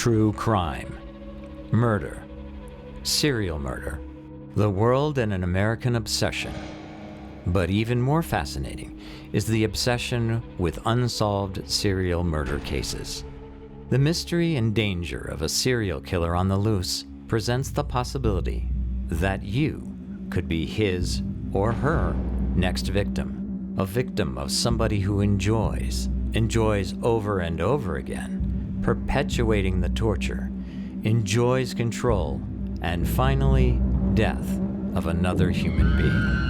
True crime, murder, serial murder, the world and an American obsession. But even more fascinating is the obsession with unsolved serial murder cases. The mystery and danger of a serial killer on the loose presents the possibility that you could be his or her next victim, a victim of somebody who enjoys over and over again, perpetuating the torture, enjoys control, and finally, death of another human being.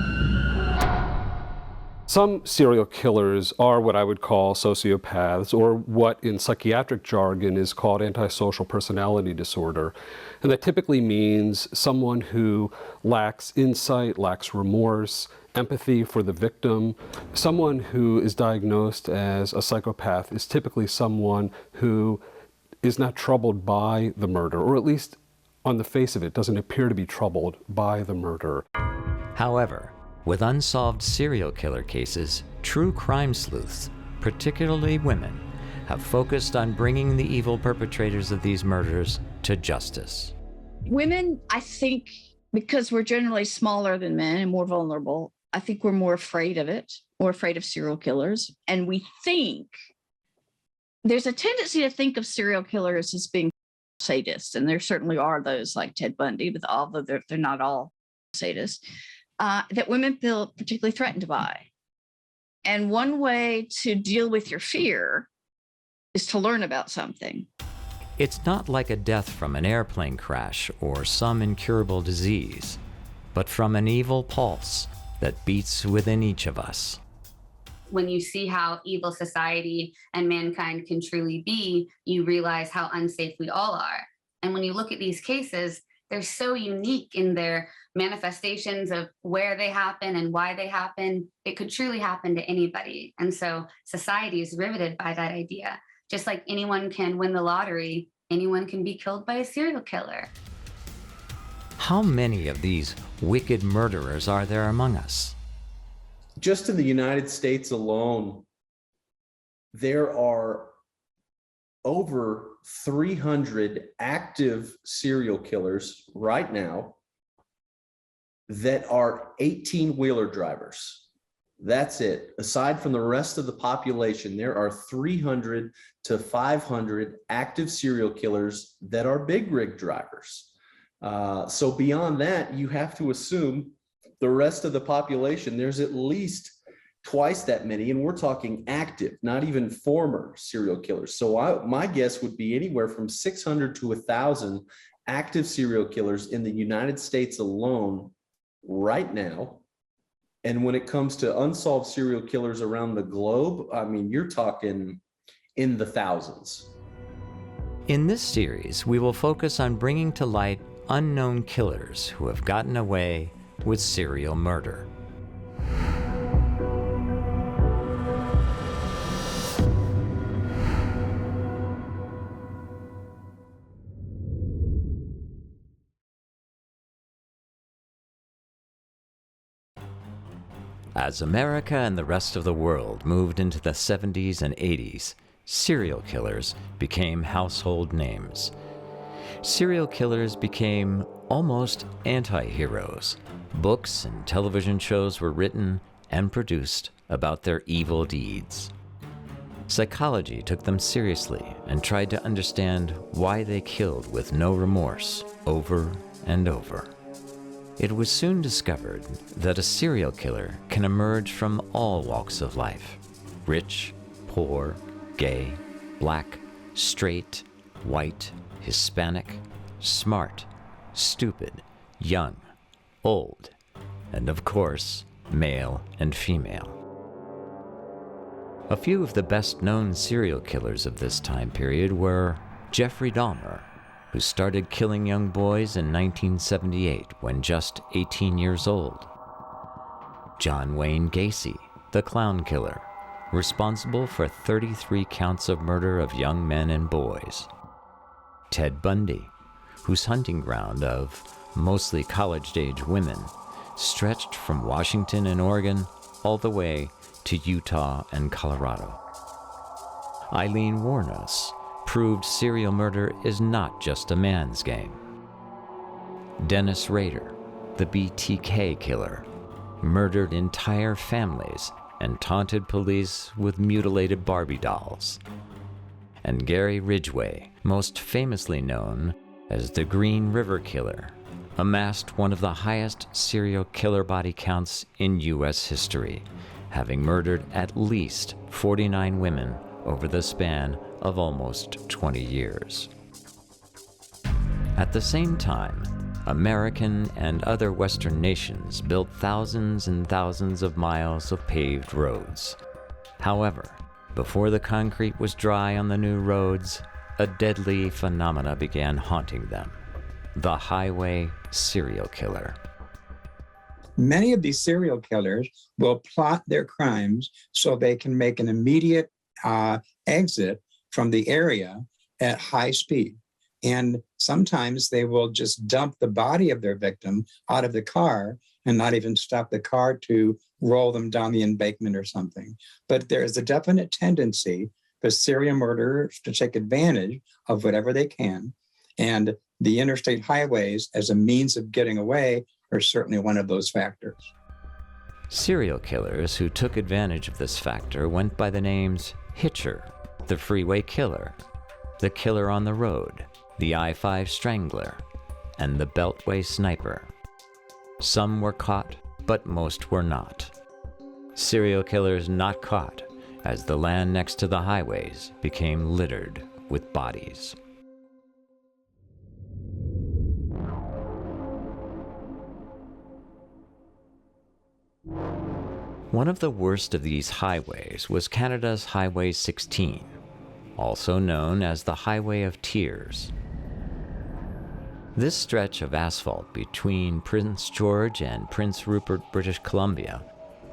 Some serial killers are what I would call sociopaths, or what in psychiatric jargon is called antisocial personality disorder. And that typically means someone who lacks insight, lacks remorse, empathy for the victim. Someone who is diagnosed as a psychopath is typically someone who is not troubled by the murder, or at least on the face of it, doesn't appear to be troubled by the murder. However, with unsolved serial killer cases, true crime sleuths, particularly women, have focused on bringing the evil perpetrators of these murders to justice. Women, I think, because we're generally smaller than men and more vulnerable, I think we're more afraid of it, more afraid of serial killers. And we think there's a tendency to think of serial killers as being sadists. And there certainly are those like Ted Bundy, but although they're not all sadists. That women feel particularly threatened by. And one way to deal with your fear is to learn about something. It's not like a death from an airplane crash or some incurable disease, but from an evil pulse that beats within each of us. When you see how evil society and mankind can truly be, you realize how unsafe we all are. And when you look at these cases, they're so unique in their manifestations of where they happen and why they happen. It could truly happen to anybody. And so society is riveted by that idea. Just like anyone can win the lottery, anyone can be killed by a serial killer. How many of these wicked murderers are there among us? Just in the United States alone, there are over 300 active serial killers right now that are 18-wheeler drivers. That's it. Aside from the rest of the population, there are 300 to 500 active serial killers that are big rig drivers. So beyond that, you have to assume the rest of the population, there's at least twice that many, and we're talking active, not even former serial killers. So my guess would be anywhere from 600 to 1,000 active serial killers in the United States alone right now. And when it comes to unsolved serial killers around the globe, I mean, you're talking in the thousands. In this series, we will focus on bringing to light unknown killers who have gotten away with serial murder. As America and the rest of the world moved into the 70s and 80s, serial killers became household names. Serial killers became almost anti-heroes. Books and television shows were written and produced about their evil deeds. Psychology took them seriously and tried to understand why they killed with no remorse over and over. It was soon discovered that a serial killer can emerge from all walks of life: rich, poor, gay, black, straight, white, Hispanic, smart, stupid, young, old, and of course, male and female. A few of the best-known serial killers of this time period were Jeffrey Dahmer, who started killing young boys in 1978 when just 18 years old. John Wayne Gacy, the clown killer, responsible for 33 counts of murder of young men and boys. Ted Bundy, whose hunting ground of mostly college-age women stretched from Washington and Oregon all the way to Utah and Colorado. Eileen Wuornos, proved serial murder is not just a man's game. Dennis Rader, the BTK killer, murdered entire families and taunted police with mutilated Barbie dolls. And Gary Ridgway, most famously known as the Green River Killer, amassed one of the highest serial killer body counts in U.S. history, having murdered at least 49 women over the span of almost 20 years. At the same time, American and other Western nations built thousands and thousands of miles of paved roads. However, before the concrete was dry on the new roads, a deadly phenomena began haunting them: the highway serial killer. Many of these serial killers will plot their crimes so they can make an immediate exit from the area at high speed. And sometimes they will just dump the body of their victim out of the car and not even stop the car to roll them down the embankment or something. But there is a definite tendency for serial murderers to take advantage of whatever they can. And the interstate highways as a means of getting away are certainly one of those factors. Serial killers who took advantage of this factor went by the names Hitcher, the Freeway Killer, the Killer on the Road, the I-5 Strangler, and the Beltway Sniper. Some were caught, but most were not. Serial killers not caught, as the land next to the highways became littered with bodies. One of the worst of these highways was Canada's Highway 16, also known as the Highway of Tears. This stretch of asphalt between Prince George and Prince Rupert, British Columbia,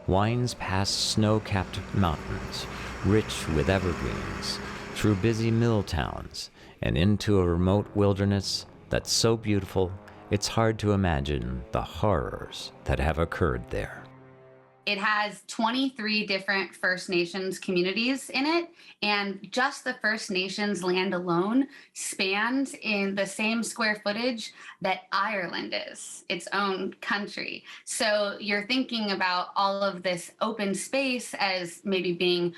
winds past snow-capped mountains, rich with evergreens, through busy mill towns, and into a remote wilderness that's so beautiful it's hard to imagine the horrors that have occurred there. It has 23 different First Nations communities in it, and just the First Nations land alone spans in the same square footage that Ireland is, its own country. So you're thinking about all of this open space as maybe being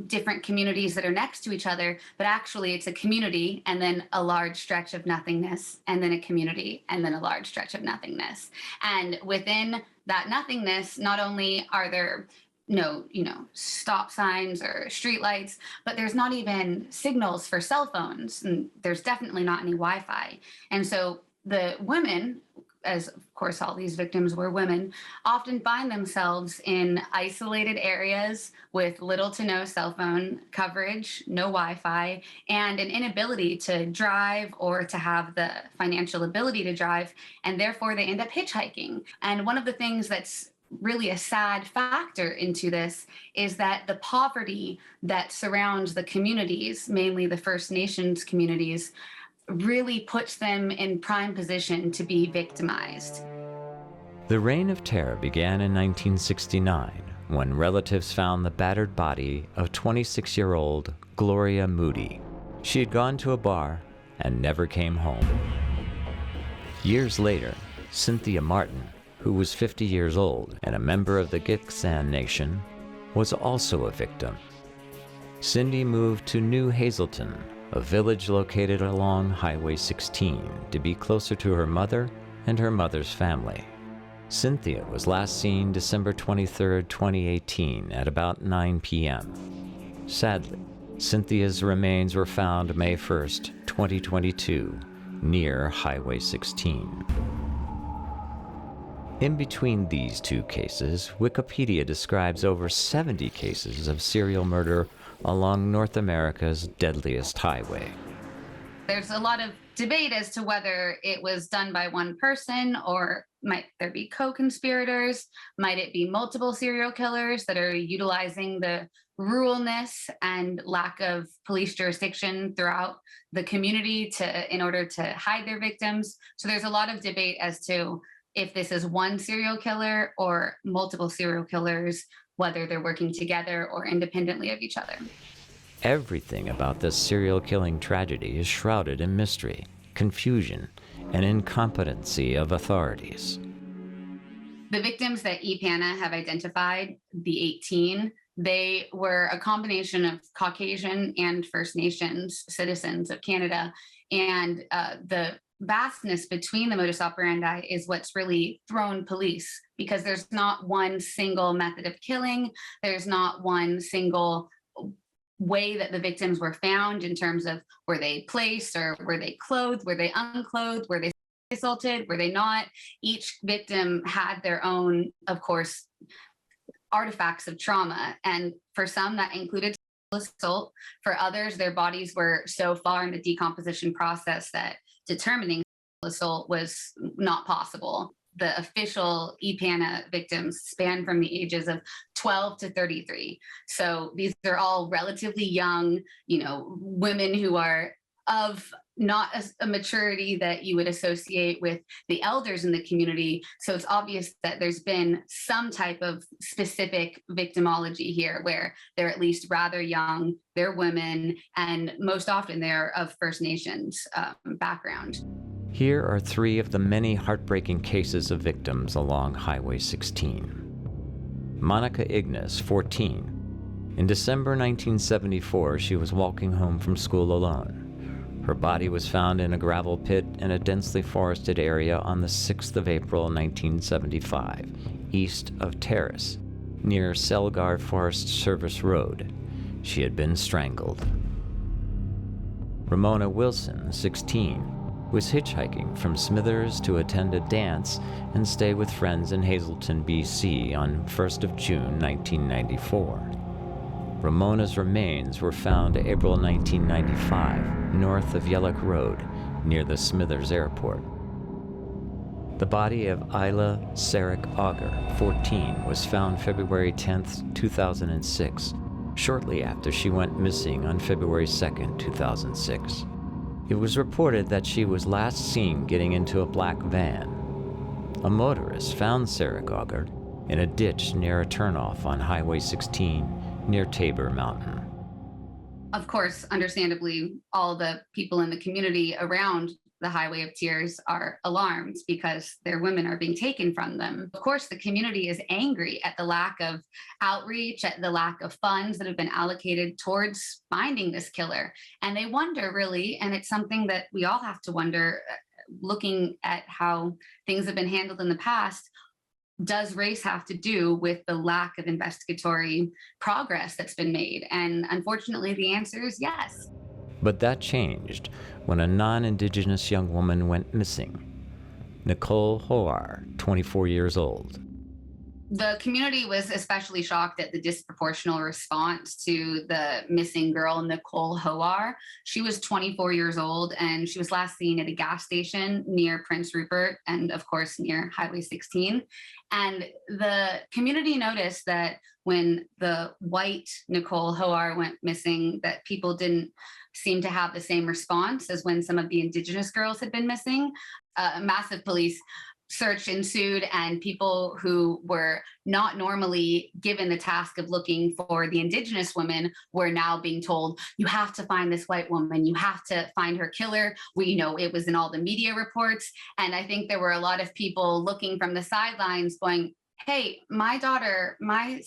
different communities that are next to each other, but actually it's a community and then a large stretch of nothingness, and then a community and then a large stretch of nothingness. And within that nothingness, not only are there no, stop signs or street lights, but there's not even signals for cell phones, and there's definitely not any Wi-Fi. And so the women, as of course all these victims were women, often find themselves in isolated areas with little to no cell phone coverage, no Wi-Fi, and an inability to drive or to have the financial ability to drive, and therefore they end up hitchhiking. And one of the things that's really a sad factor into this is that the poverty that surrounds the communities, mainly the First Nations communities, really puts them in prime position to be victimized. The Reign of Terror began in 1969 when relatives found the battered body of 26-year-old Gloria Moody. She had gone to a bar and never came home. Years later, Cynthia Martin, who was 50 years old and a member of the Gitxsan Nation, was also a victim. Cindy moved to New Hazelton, a village located along Highway 16, to be closer to her mother and her mother's family. Cynthia was last seen December 23, 2018 at about 9 p.m. Sadly, Cynthia's remains were found May 1, 2022, near Highway 16. In between these two cases, Wikipedia describes over 70 cases of serial murder along North America's deadliest highway. There's a lot of debate as to whether it was done by one person, or might there be co-conspirators? Might it be multiple serial killers that are utilizing the ruralness and lack of police jurisdiction throughout the community in order to hide their victims? So there's a lot of debate as to if this is one serial killer or multiple serial killers, whether they're working together or independently of each other. Everything about this serial killing tragedy is shrouded in mystery, confusion, and incompetency of authorities. The victims that EPANA have identified, the 18, they were a combination of Caucasian and First Nations citizens of Canada. And the vastness between the modus operandi is what's really thrown police, because there's not one single method of killing. There's not one single way that the victims were found in terms of were they placed or were they clothed, were they unclothed, were they assaulted, were they not? Each victim had their own, of course, artifacts of trauma. And for some that included assault. For others, their bodies were so far in the decomposition process that determining assault was not possible. The official EPANA victims span from the ages of 12 to 33. So these are all relatively young, women who are of not a maturity that you would associate with the elders in the community. So it's obvious that there's been some type of specific victimology here where they're at least rather young, they're women, and most often they're of First Nations background. Here are three of the many heartbreaking cases of victims along Highway 16. Monica Ignace, 14. In December 1974, she was walking home from school alone. Her body was found in a gravel pit in a densely forested area on the 6th of April 1975, east of Terrace, near Selgar Forest Service Road. She had been strangled. Ramona Wilson, 16, was hitchhiking from Smithers to attend a dance and stay with friends in Hazleton, BC on 1st of June 1994. Ramona's remains were found April 1995, north of Yellock Road, near the Smithers Airport. The body of Isla Sarek Auger, 14, was found February 10, 2006, shortly after she went missing on February 2, 2006. It was reported that she was last seen getting into a black van. A motorist found Sarek Auger in a ditch near a turnoff on Highway 16 near Tabor Mountain. Of course, understandably, all the people in the community around the Highway of Tears are alarmed because their women are being taken from them. Of course, the community is angry at the lack of outreach, at the lack of funds that have been allocated towards finding this killer. And they wonder, really, and it's something that we all have to wonder, looking at how things have been handled in the past, does race have to do with the lack of investigatory progress that's been made? And unfortunately, the answer is yes. But that changed when a non-Indigenous young woman went missing. Nicole Hoar, 24 years old. The community was especially shocked at the disproportional response to the missing girl, Nicole Hoar. She was 24 years old, and she was last seen at a gas station near Prince Rupert and, of course, near Highway 16. And the community noticed that when the white Nicole Hoar went missing, that people didn't seem to have the same response as when some of the Indigenous girls had been missing. A massive police search ensued, and people who were not normally given the task of looking for the Indigenous women were now being told, you have to find this white woman, you have to find her killer. We know it was in all the media reports. And I think there were a lot of people looking from the sidelines going, hey, my daughter, my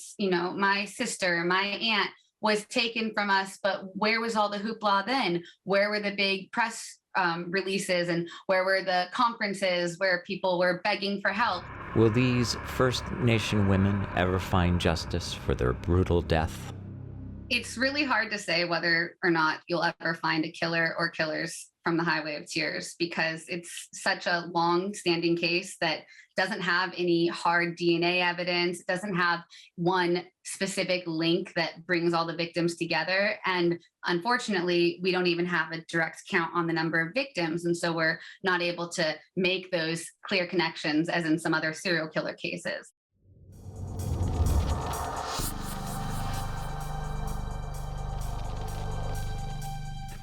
sister, my aunt was taken from us, but where was all the hoopla then? Where were the big press releases, and where were the conferences where people were begging for help? Will these First Nation women ever find justice for their brutal death? It's really hard to say whether or not you'll ever find a killer or killers from the Highway of Tears, because it's such a long-standing case that doesn't have any hard DNA evidence. It doesn't have one specific link that brings all the victims together. And unfortunately, we don't even have a direct count on the number of victims. And so we're not able to make those clear connections as in some other serial killer cases.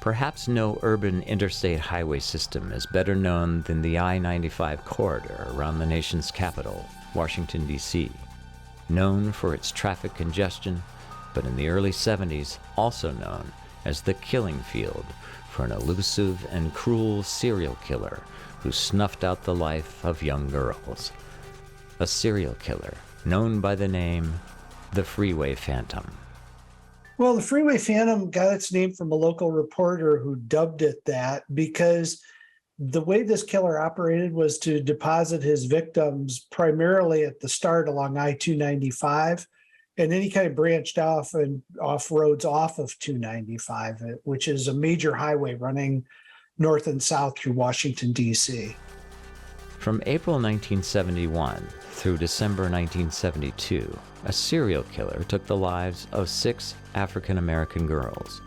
Perhaps no urban interstate highway system is better known than the I-95 corridor around the nation's capital, Washington, D.C. Known for its traffic congestion, but in the early 70s, also known as the killing field for an elusive and cruel serial killer who snuffed out the life of young girls. A serial killer known by the name the Freeway Phantom. Well, the Freeway Phantom got its name from a local reporter who dubbed it that because the way this killer operated was to deposit his victims primarily at the start along I-295, and then he kind of branched off and off roads off of 295, which is a major highway running north and south through Washington, D.C. From April 1971 through December 1972, a serial killer took the lives of 6 African-American girls.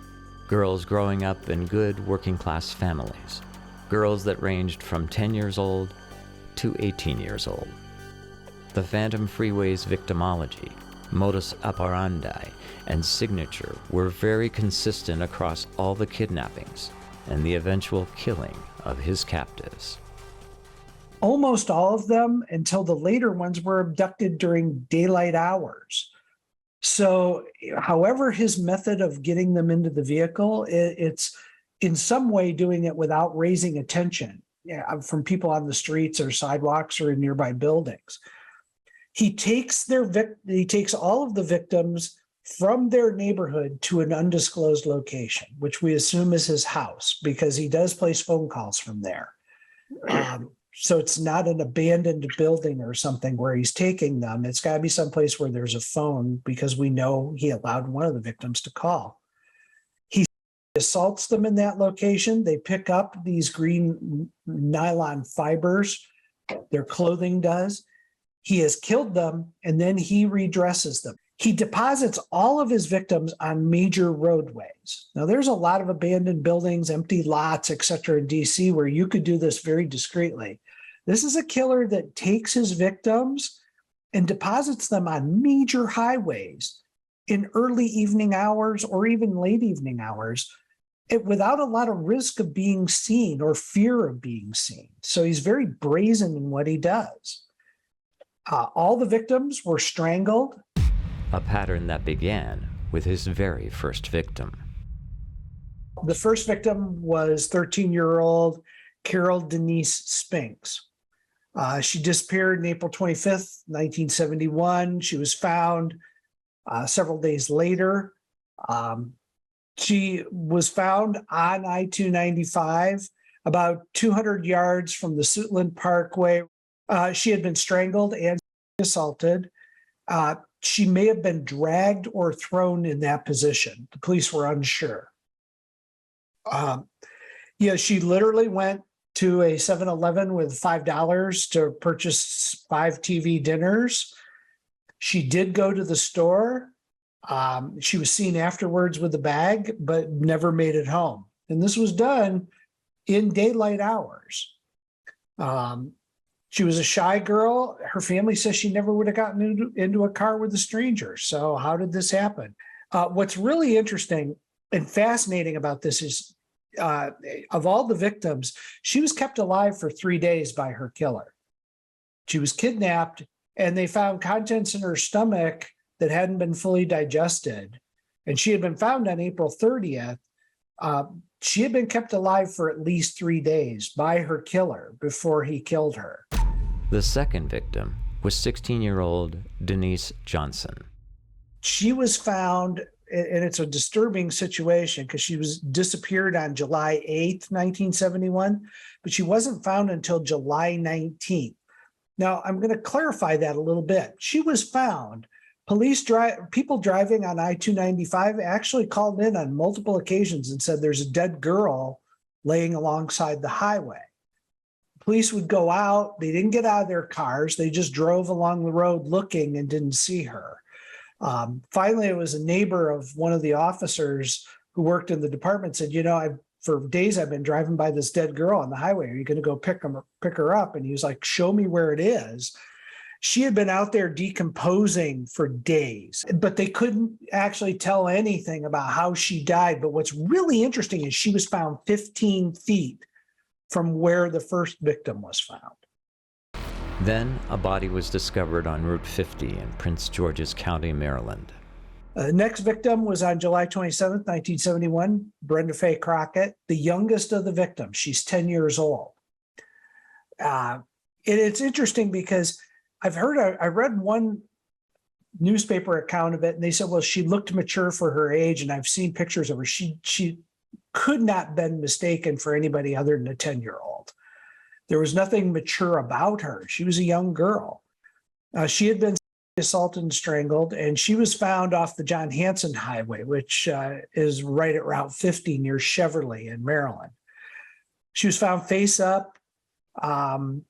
Girls growing up in good working-class families. Girls that ranged from 10 years old to 18 years old. The Phantom Freeway's victimology, modus operandi, and signature were very consistent across all the kidnappings and the eventual killing of his captives. Almost all of them, until the later ones, were abducted during daylight hours. So however his method of getting them into the vehicle, it's in some way doing it without raising attention from people on the streets or sidewalks or in nearby buildings. He takes all of the victims from their neighborhood to an undisclosed location, which we assume is his house, because he does place phone calls from there. So it's not an abandoned building or something where he's taking them. It's got to be someplace where there's a phone, because we know he allowed one of the victims to call. He assaults them in that location. They pick up these green nylon fibers, their clothing does. He has killed them, and then he redresses them. He deposits all of his victims on major roadways. Now, there's a lot of abandoned buildings, empty lots, et cetera, in DC where you could do this very discreetly. This is a killer that takes his victims and deposits them on major highways in early evening hours or even late evening hours without a lot of risk of being seen or fear of being seen. So he's very brazen in what he does. All the victims were strangled. A pattern that began with his very first victim. The first victim was 13-year-old Carol Denise Spinks. She disappeared on April 25th, 1971. She was found several days later. She was found on I-295, about 200 yards from the Suitland Parkway. She had been strangled and assaulted. She may have been dragged or thrown in that position. The police were unsure. She literally went to a 7-Eleven with $5 to purchase 5 TV dinners. She did go to the store. She was seen afterwards with a bag, but never made it home. And this was done in daylight hours. She was a shy girl. Her family says she never would have gotten into a car with a stranger. So how did this happen? What's really interesting and fascinating about this is of all the victims, she was kept alive for 3 days by her killer. She was kidnapped, and they found contents in her stomach that hadn't been fully digested. And she had been found on April 30th. She had been kept alive for at least 3 days by her killer before he killed her. The second victim was 16-year-old Denise Johnson. She was found, and it's a disturbing situation because she was disappeared on July 8th, 1971, but she wasn't found until July 19th. Now, I'm going to clarify that a little bit. She was found. People driving on I-295 actually called in on multiple occasions and said there's a dead girl laying alongside the highway. Police would go out. They didn't get out of their cars. They just drove along the road looking and didn't see her. Finally, it was a neighbor of one of the officers who worked in the department said, for days I've been driving by this dead girl on the highway. Are you going to go pick her up? And he was like, show me where it is. She had been out there decomposing for days, but they couldn't actually tell anything about how she died. But what's really interesting is she was found 15 feet from where the first victim was found. Then a body was discovered on Route 50 in Prince George's County, Maryland. Next victim was on July 27th, 1971, Brenda Faye Crockett, the youngest of the victims. She's 10 years old. It's interesting because I read one newspaper account of it, and they said, well, she looked mature for her age, and I've seen pictures of her. She could not have been mistaken for anybody other than a 10-year-old. There was nothing mature about her. She was a young girl. She had been assaulted and strangled, and she was found off the John Hanson Highway, which is right at Route 50 near Cheverly in Maryland. She was found face up, found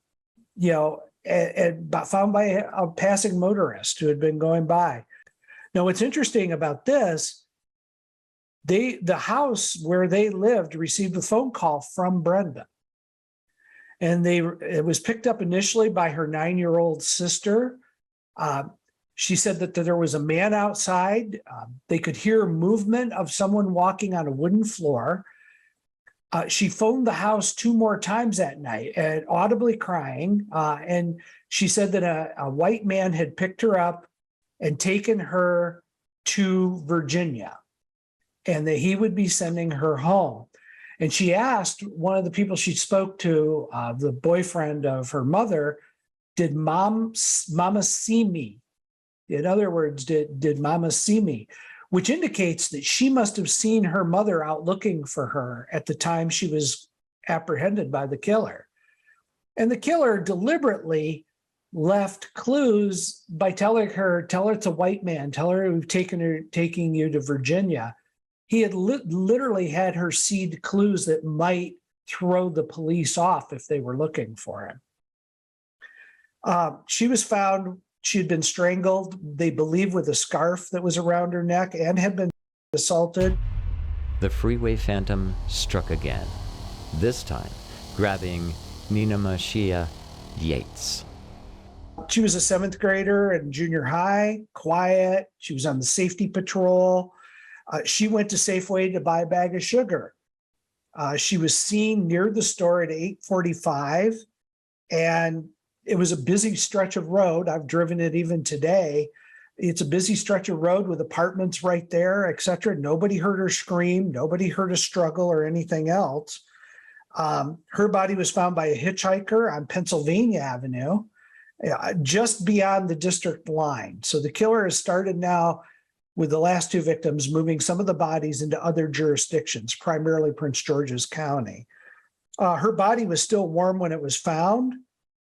by a passing motorist who had been going by. Now, what's interesting about this, the house where they lived received a phone call from Brenda. And it was picked up initially by her 9-year-old sister. She said that there was a man outside. They could hear movement of someone walking on a wooden floor. She phoned the house 2 more times that night and audibly crying. And she said that a white man had picked her up and taken her to Virginia, and that he would be sending her home. And she asked one of the people she spoke to, the boyfriend of her mother, did Mama see me? In other words, did Mama see me? Which indicates that she must have seen her mother out looking for her at the time she was apprehended by the killer. And the killer deliberately left clues by telling her it's a white man, tell her we've taking you to Virginia. He had literally had her seed clues that might throw the police off if they were looking for him. She was found. She had been strangled, they believe, with a scarf that was around her neck, and had been assaulted. The Freeway Phantom struck again, this time grabbing Nina Mashia Yates. She was a 7th grader in junior high, quiet. She was on the safety patrol. She went to Safeway to buy a bag of sugar. She was seen near the store at 8:45, and it was a busy stretch of road. I've driven it even today. It's a busy stretch of road with apartments right there, et cetera. Nobody heard her scream. Nobody heard a struggle or anything else. Her body was found by a hitchhiker on Pennsylvania Avenue, just beyond the district line. So the killer has started now with the last 2 victims, moving some of the bodies into other jurisdictions, primarily Prince George's County. Her body was still warm when it was found.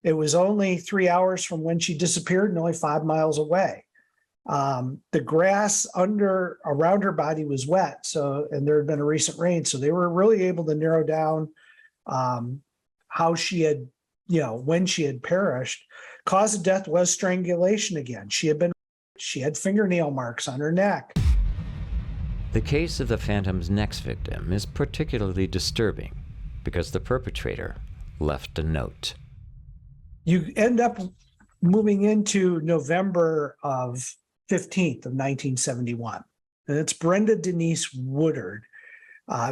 It was only 3 hours from when she disappeared and only 5 miles away. The grass around her body was wet, and there had been a recent rain, so they were really able to narrow down how she had, when she had perished. Cause of death was strangulation again. She had fingernail marks on her neck. The case of the Phantom's next victim is particularly disturbing because the perpetrator left a note. You end up moving into November 15th of 1971. And it's Brenda Denise Woodard.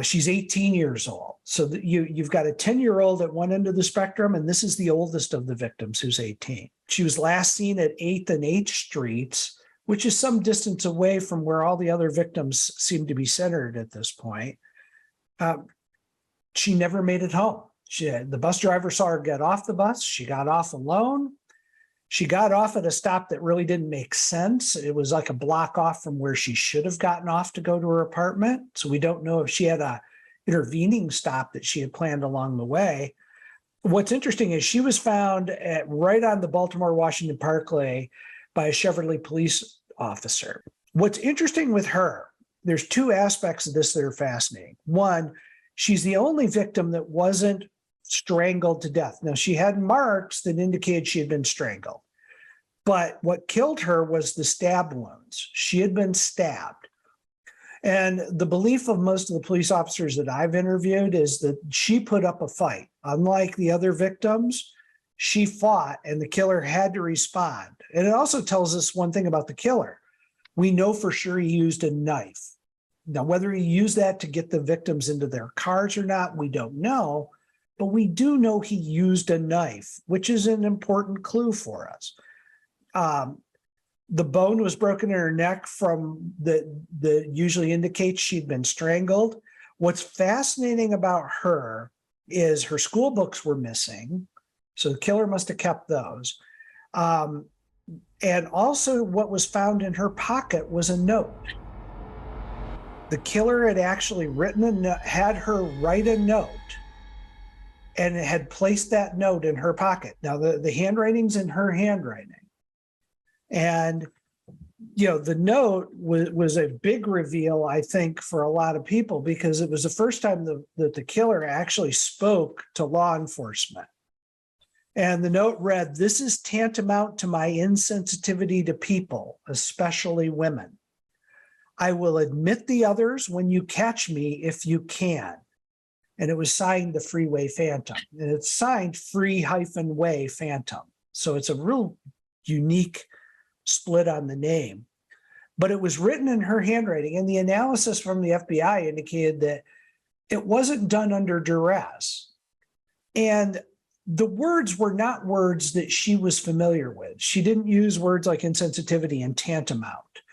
She's 18 years old. So you've got a 10-year-old at one end of the spectrum, and this is the oldest of the victims, who's 18. She was last seen at 8th and H Streets, which is some distance away from where all the other victims seem to be centered at this point. She never made it home. The bus driver saw her get off the bus. She got off alone. She got off at a stop that really didn't make sense. It was like a block off from where she should have gotten off to go to her apartment. So we don't know if she had a intervening stop that she had planned along the way. What's interesting is she was found right on the Baltimore-Washington Parkway by a Cheverly police officer. What's interesting with her, there's 2 aspects of this that are fascinating. One, she's the only victim that wasn't strangled to death. Now, she had marks that indicated she had been strangled, but what killed her was the stab wounds. She had been stabbed. And the belief of most of the police officers that I've interviewed is that she put up a fight. Unlike the other victims, she fought and the killer had to respond. And it also tells us one thing about the killer. We know for sure he used a knife. Now, whether he used that to get the victims into their cars or not, we don't know. But we do know he used a knife, which is an important clue for us. The bone was broken in her neck from that usually indicates she'd been strangled. What's fascinating about her is her school books were missing. So the killer must have kept those. And also what was found in her pocket was a note. The killer had actually had her write a note and had placed that note in her pocket. Now the handwriting's in her handwriting. And, the note was a big reveal, I think, for a lot of people, because it was the first time that the killer actually spoke to law enforcement. And the note read, "This is tantamount to my insensitivity to people, especially women. I will admit the others when you catch me if you can." And it was signed the Freeway Phantom. And it's signed Free-Way Phantom. So it's a real unique split on the name. But it was written in her handwriting. And the analysis from the FBI indicated that it wasn't done under duress. And the words were not words that she was familiar with. She didn't use words like insensitivity and tantamount.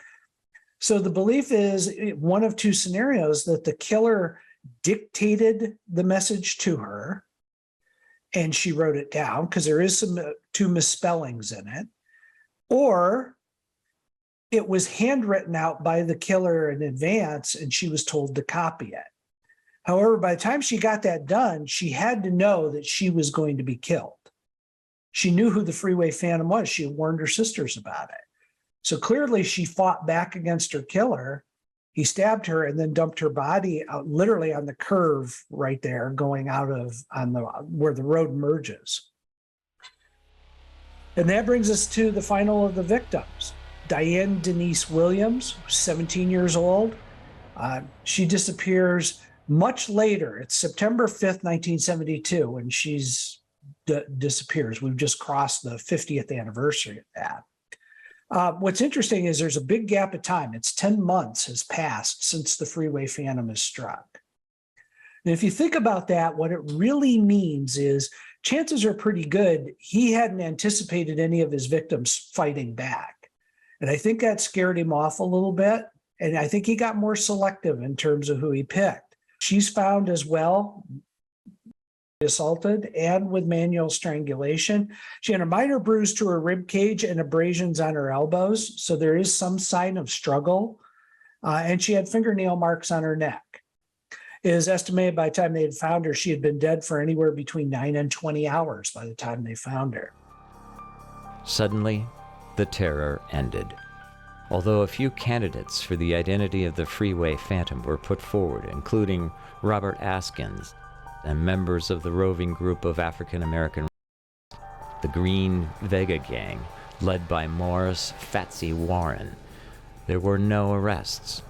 So the belief is one of two scenarios: that the killer dictated the message to her and she wrote it down, because there is two misspellings in it, or it was handwritten out by the killer in advance and she was told to copy it. However, by the time she got that done, she had to know that she was going to be killed. She knew who the Freeway Phantom was. She had warned her sisters about it. So clearly she fought back against her killer. He stabbed her and then dumped her body out, literally on the curve right there, going out where the road merges. And that brings us to the final of the victims. Diane Denise Williams, 17 years old. She disappears much later. It's September 5th, 1972, when she's disappears. We've just crossed the 50th anniversary of that. What's interesting is there's a big gap of time. It's 10 months has passed since the Freeway Phantom has struck. And if you think about that, what it really means is chances are pretty good he hadn't anticipated any of his victims fighting back. And I think that scared him off a little bit. And I think he got more selective in terms of who he picked. She's found as well, assaulted and with manual strangulation. She had a minor bruise to her rib cage and abrasions on her elbows. So there is some sign of struggle. And she had fingernail marks on her neck. It is estimated by the time they had found her, she had been dead for anywhere between 9 and 20 hours by the time they found her. Suddenly, the terror ended. Although a few candidates for the identity of the Freeway Phantom were put forward, including Robert Askins and members of the roving group of African American, the Green Vega Gang, led by Morris Fatsy Warren, there were no arrests.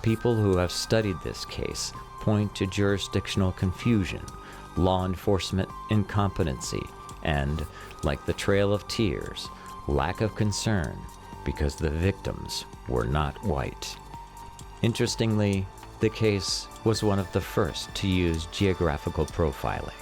People who have studied this case point to jurisdictional confusion, law enforcement incompetency, and, like the Trail of Tears, lack of concern because the victims were not white. Interestingly, the case was one of the first to use geographical profiling.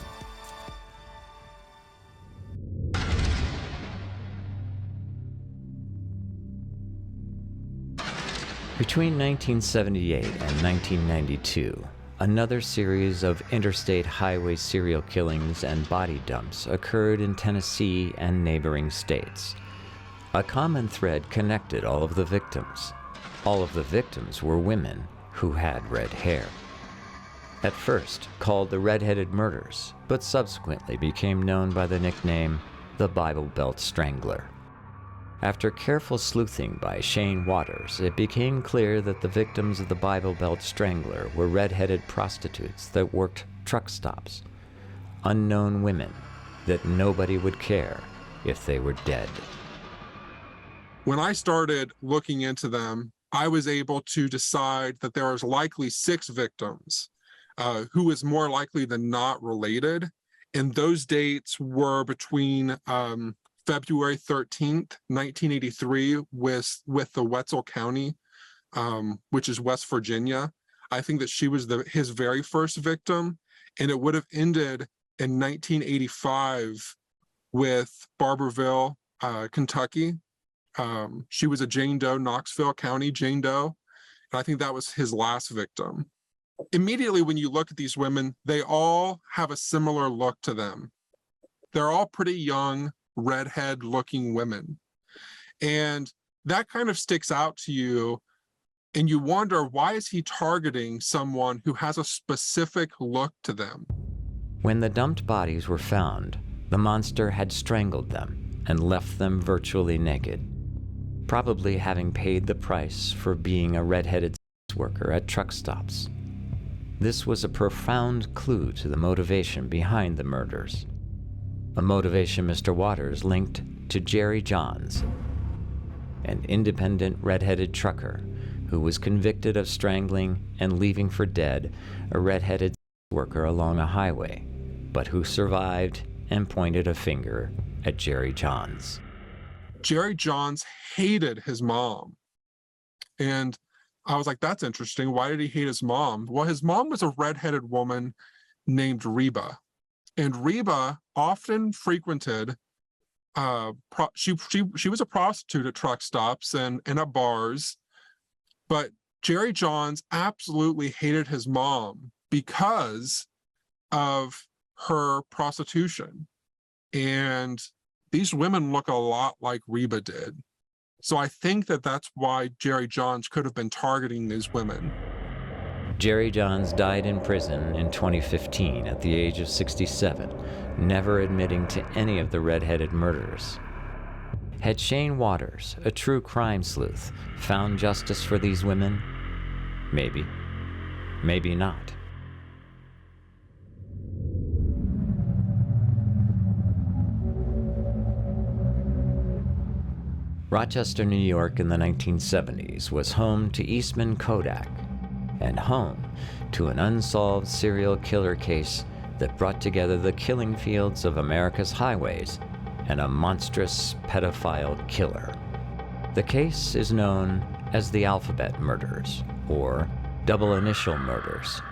Between 1978 and 1992, another series of interstate highway serial killings and body dumps occurred in Tennessee and neighboring states. A common thread connected all of the victims. All of the victims were women who had red hair. At first called the Red-Headed Murders, but subsequently became known by the nickname the Bible Belt Strangler. After careful sleuthing by Shane Waters, it became clear that the victims of the Bible Belt Strangler were red-headed prostitutes that worked truck stops. Unknown women that nobody would care if they were dead. When I started looking into them, I was able to decide that there was likely 6 victims who was more likely than not related. And those dates were between February 13th, 1983 with the Oakland County, which is West Virginia. I think that she was his very first victim, and it would have ended in 1985 with Barberville, Kentucky. She was a Jane Doe, Knoxville County Jane Doe. And I think that was his last victim. Immediately when you look at these women, they all have a similar look to them. They're all pretty young, redhead looking women. And that kind of sticks out to you. And you wonder, why is he targeting someone who has a specific look to them? When the dumped bodies were found, the monster had strangled them and left them virtually naked, probably having paid the price for being a red-headed sex worker at truck stops. This was a profound clue to the motivation behind the murders, a motivation Mr. Waters linked to Jerry Johns, an independent red-headed trucker who was convicted of strangling and leaving for dead a red-headed worker along a highway, but who survived and pointed a finger at Jerry Johns. Jerry Johns hated his mom. And I was like, that's interesting. Why did he hate his mom? Well, his mom was a redheaded woman named Reba. And Reba often frequented, she was a prostitute at truck stops and at bars. But Jerry Johns absolutely hated his mom because of her prostitution. And these women look a lot like Reba did. So I think that that's why Jerry Johns could have been targeting these women. Jerry Johns died in prison in 2015 at the age of 67, never admitting to any of the red-headed murders. Had Shane Waters, a true crime sleuth, found justice for these women? Maybe. Maybe not. Rochester, New York in the 1970s was home to Eastman Kodak and home to an unsolved serial killer case that brought together the killing fields of America's highways and a monstrous pedophile killer. The case is known as the Alphabet Murders, or Double Initial Murders,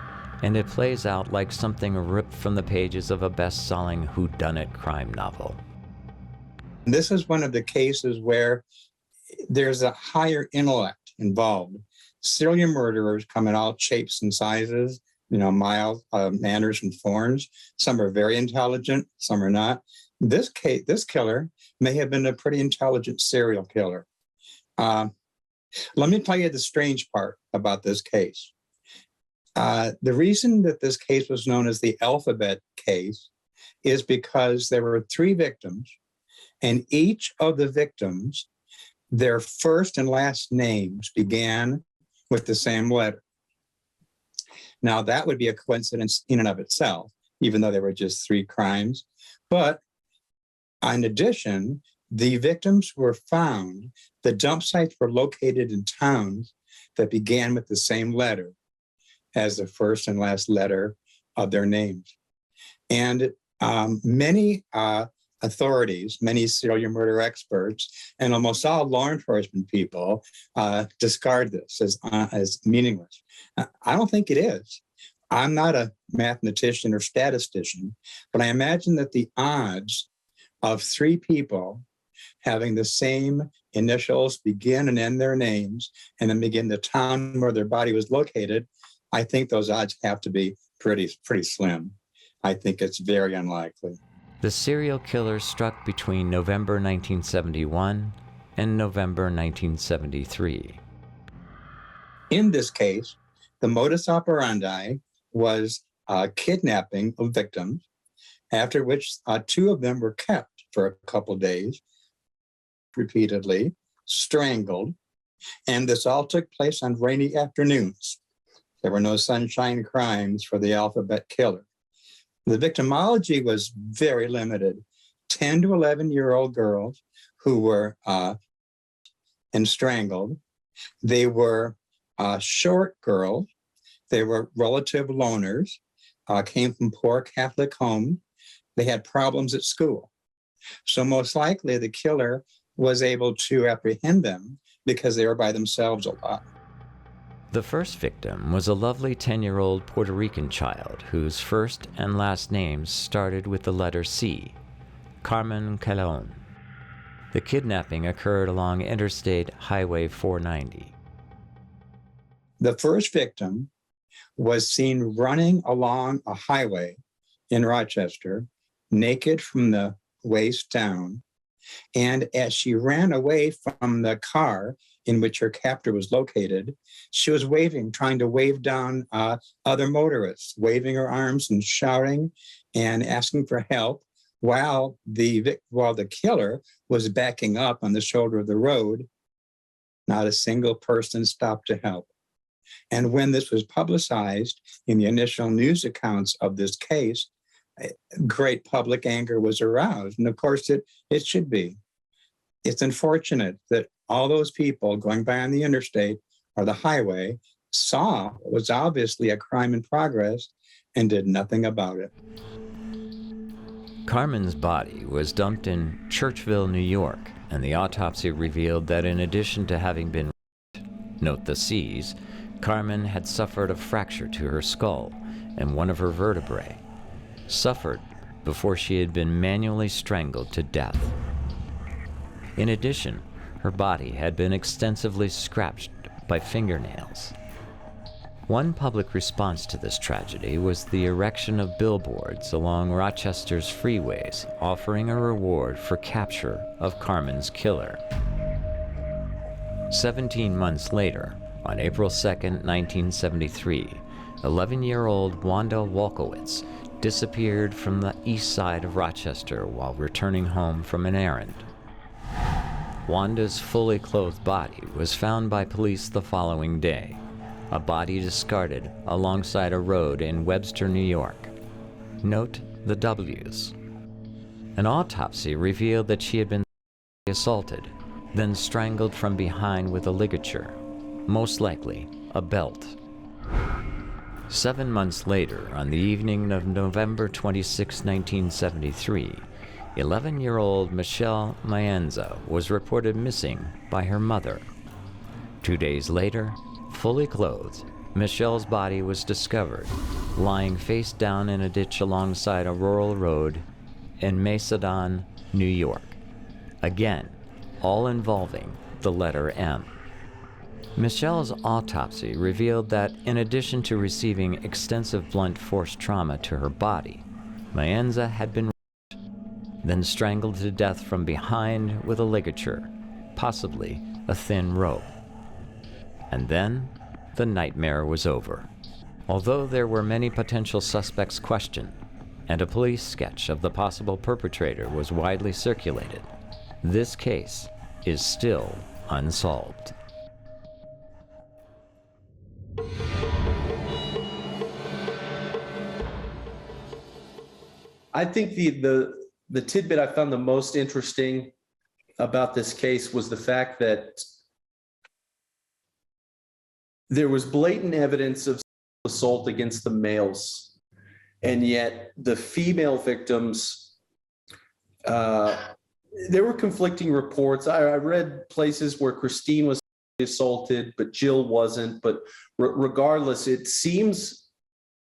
and it plays out like something ripped from the pages of a best-selling whodunit crime novel. This is one of the cases where there's a higher intellect involved. Serial murderers come in all shapes and sizes, mild manners and forms. Some are very intelligent, some are not. This killer may have been a pretty intelligent serial killer. Let me tell you the strange part about this case. The reason that this case was known as the Alphabet case is because there were 3 victims, and each of the victims, their first and last names began with the same letter. Now, that would be a coincidence in and of itself, even though there were just 3 crimes. But in addition, the victims were found, the dump sites were located in towns that began with the same letter as the first and last letter of their names. And many authorities, many serial murder experts, and almost all law enforcement people discard this as meaningless. I don't think it is. I'm not a mathematician or statistician, but I imagine that the odds of 3 people having the same initials begin and end their names and then begin the town where their body was located, I think those odds have to be pretty slim. I think it's very unlikely. The serial killer struck between November 1971 and November 1973. In this case, the modus operandi was kidnapping of victims, after which 2 of them were kept for a couple days, repeatedly, strangled, and this all took place on rainy afternoons. There were no sunshine crimes for the Alphabet killer. The victimology was very limited. 10 to 11-year-old girls who were and strangled. They were short girls. They were relative loners, came from poor Catholic homes. They had problems at school. So most likely the killer was able to apprehend them because they were by themselves a lot. The first victim was a lovely 10-year-old Puerto Rican child whose first and last names started with the letter C, Carmen Calon. The kidnapping occurred along Interstate Highway 490. The first victim was seen running along a highway in Rochester, naked from the waist down. And as she ran away from the car in which her captor was located, she was waving, trying to wave down other motorists, waving her arms and shouting and asking for help while the killer was backing up on the shoulder of the road. Not a single person stopped to help. And when this was publicized in the initial news accounts of this case, great public anger was aroused. And of course, it should be. It's unfortunate that all those people going by on the interstate or the highway saw what was obviously a crime in progress and did nothing about it. Carmen's body was dumped in Churchville, New York, and the autopsy revealed that in addition to having been raped, note the C's, Carmen had suffered a fracture to her skull and one of her vertebrae, suffered before she had been manually strangled to death. In addition, her body had been extensively scratched by fingernails. One public response to this tragedy was the erection of billboards along Rochester's freeways offering a reward for capture of Carmen's killer. 17 months later, on April 2, 1973, 11-year-old Wanda Wolkowitz disappeared from the east side of Rochester while returning home from an errand. Wanda's fully clothed body was found by police the following day, a body discarded alongside a road in Webster, New York. Note the W's. An autopsy revealed that she had been assaulted, then strangled from behind with a ligature, most likely a belt. 7 months later, on the evening of November 26, 1973, 11-year-old Michelle Maenza was reported missing by her mother. 2 days later, fully clothed, Michelle's body was discovered, lying face down in a ditch alongside a rural road in Macedon, New York. Again, all involving the letter M. Michelle's autopsy revealed that in addition to receiving extensive blunt force trauma to her body, Maenza had been raped, then strangled to death from behind with a ligature, possibly a thin rope. And then the nightmare was over. Although there were many potential suspects questioned, and a police sketch of the possible perpetrator was widely circulated, this case is still unsolved. I think the tidbit I found the most interesting about this case was the fact that there was blatant evidence of assault against the males, and yet the female victims, there were conflicting reports. I read places where Christine was assaulted, but Jill wasn't. But regardless, it seems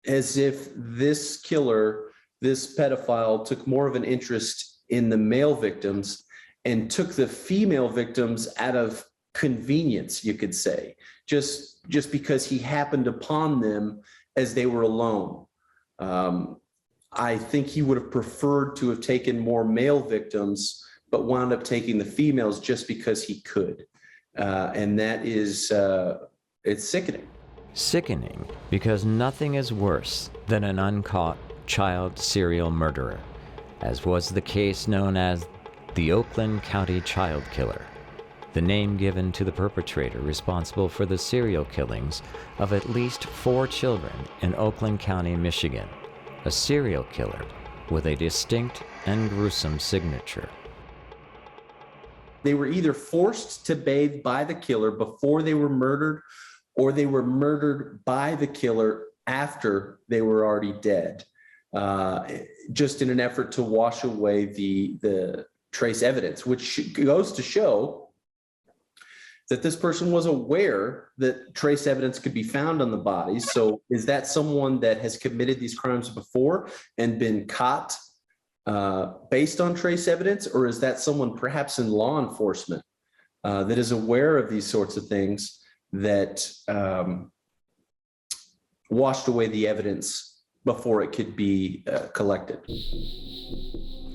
as if this killer, this pedophile, took more of an interest in the male victims and took the female victims out of convenience, you could say, just because he happened upon them as they were alone. I think he would have preferred to have taken more male victims, but wound up taking the females just because he could. And that is, it's sickening. Sickening because nothing is worse than an uncaught child serial murderer, as was the case known as the Oakland County child killer, the name given to the perpetrator responsible for the serial killings of at least 4 children in Oakland County, Michigan, a serial killer with a distinct and gruesome signature. They were either forced to bathe by the killer before they were murdered, or they were murdered by the killer after they were already dead, just in an effort to wash away the trace evidence, which goes to show that this person was aware that trace evidence could be found on the bodies. So is that someone that has committed these crimes before and been caught based on trace evidence, or is that someone perhaps in law enforcement that is aware of these sorts of things that washed away the evidence before it could be collected?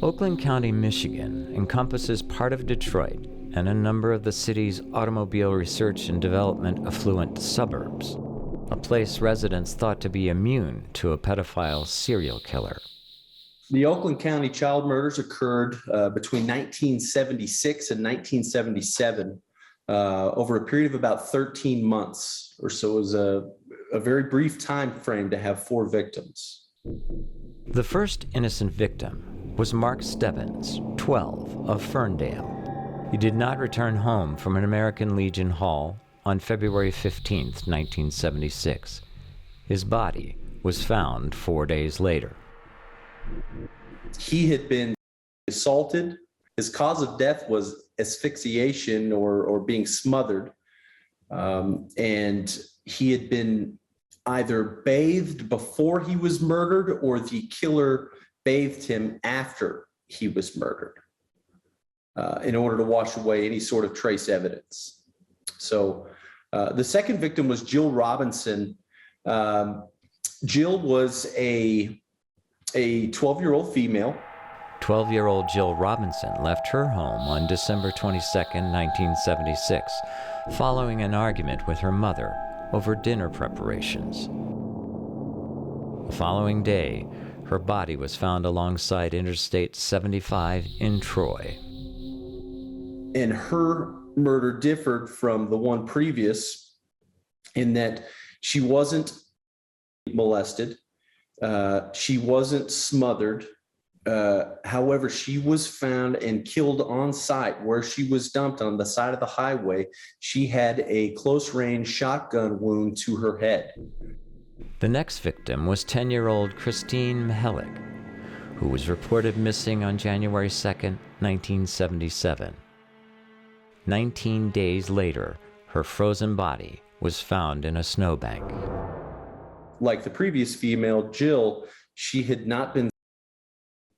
Oakland County, Michigan encompasses part of Detroit and a number of the city's automobile research and development affluent suburbs, a place residents thought to be immune to a pedophile serial killer. The Oakland County child murders occurred between 1976 and 1977 over a period of about 13 months or so. It was a very brief time frame to have 4 victims. The first innocent victim was Mark Stebbins, 12, of Ferndale. He did not return home from an American Legion Hall on February 15, 1976. His body was found 4 days later. He had been assaulted. His cause of death was asphyxiation or being smothered. And he had been either bathed before he was murdered or the killer bathed him after he was murdered in order to wash away any sort of trace evidence. So the second victim was Jill Robinson. Jill was a 12-year-old female. 12-year-old Jill Robinson left her home on December 22, 1976, following an argument with her mother over dinner preparations. The following day, her body was found alongside Interstate 75 in Troy. And her murder differed from the one previous in that she wasn't molested, she wasn't smothered. However, she was found and killed on site where she was dumped on the side of the highway. She had a close-range shotgun wound to her head. The next victim was 10-year-old Christine Mihalik, who was reported missing on January 2, 1977. 19 days later, her frozen body was found in a snowbank. Like the previous female, Jill, she had not been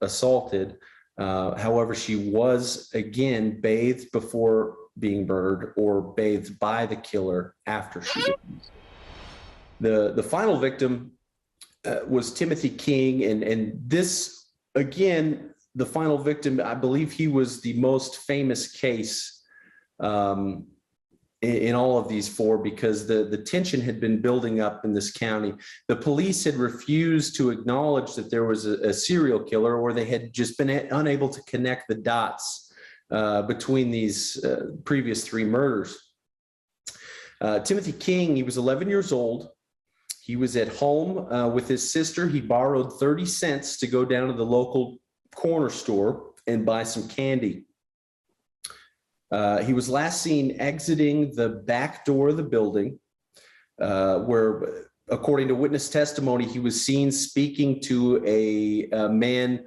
assaulted. However, she was again bathed before being murdered or bathed by the killer after she was. The final victim was Timothy King, and this, again, the final victim, I believe he was the most famous case in all of these 4 because the tension had been building up in this county. The police had refused to acknowledge that there was a serial killer, or they had just been unable to connect the dots between these previous 3 murders. Timothy King, he was 11 years old. He was at home with his sister. He borrowed 30 cents to go down to the local corner store and buy some candy. He was last seen exiting the back door of the building where, according to witness testimony, he was seen speaking to a man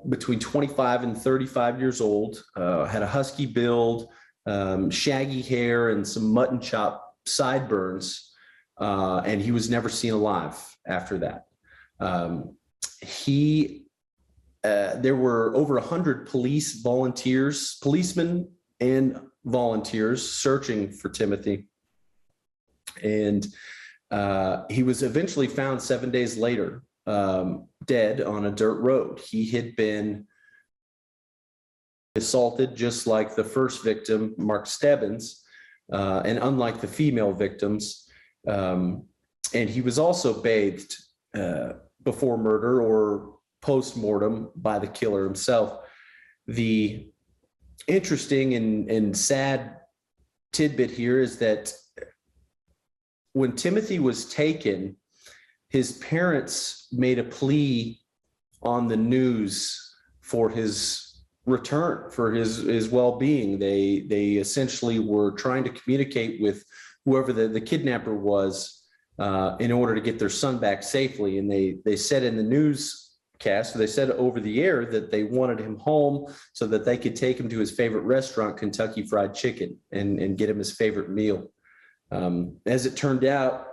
between 25 and 35 years old, had a husky build, shaggy hair, and some mutton chop sideburns. And he was never seen alive after that. There were over 100 policemen and volunteers searching for Timothy. And he was eventually found 7 days later, dead on a dirt road. He had been assaulted just like the first victim, Mark Stebbins, and unlike the female victims. And he was also bathed before murder or post-mortem by the killer himself. The interesting and sad tidbit here is that when Timothy was taken, his parents made a plea on the news for his return, for his well-being. They essentially were trying to communicate with whoever the kidnapper was in order to get their son back safely. And they said in the newscast, they said over the air that they wanted him home so that they could take him to his favorite restaurant, Kentucky Fried Chicken, and get him his favorite meal. As it turned out,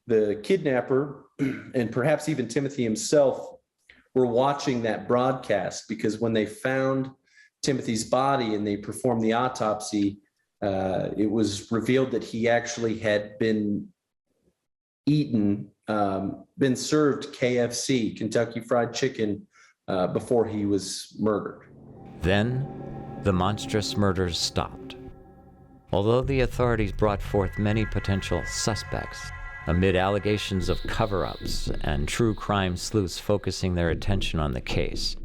the kidnapper and perhaps even Timothy himself were watching that broadcast, because when they found Timothy's body and they performed the autopsy, it was revealed that he actually had been served KFC, Kentucky Fried Chicken, before he was murdered. Then, the monstrous murders stopped. Although the authorities brought forth many potential suspects, amid allegations of cover-ups and true crime sleuths focusing their attention on the case,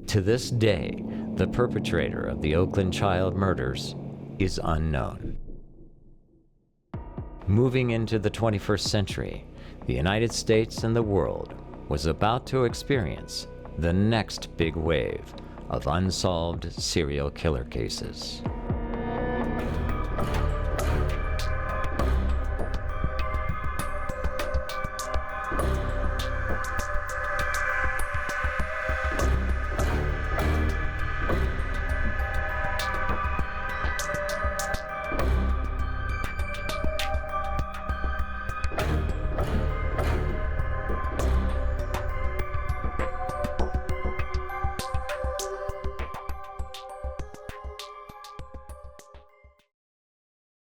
to this day, the perpetrator of the Oakland child murders is unknown. Moving into the 21st century, the United States and the world was about to experience the next big wave of unsolved serial killer cases.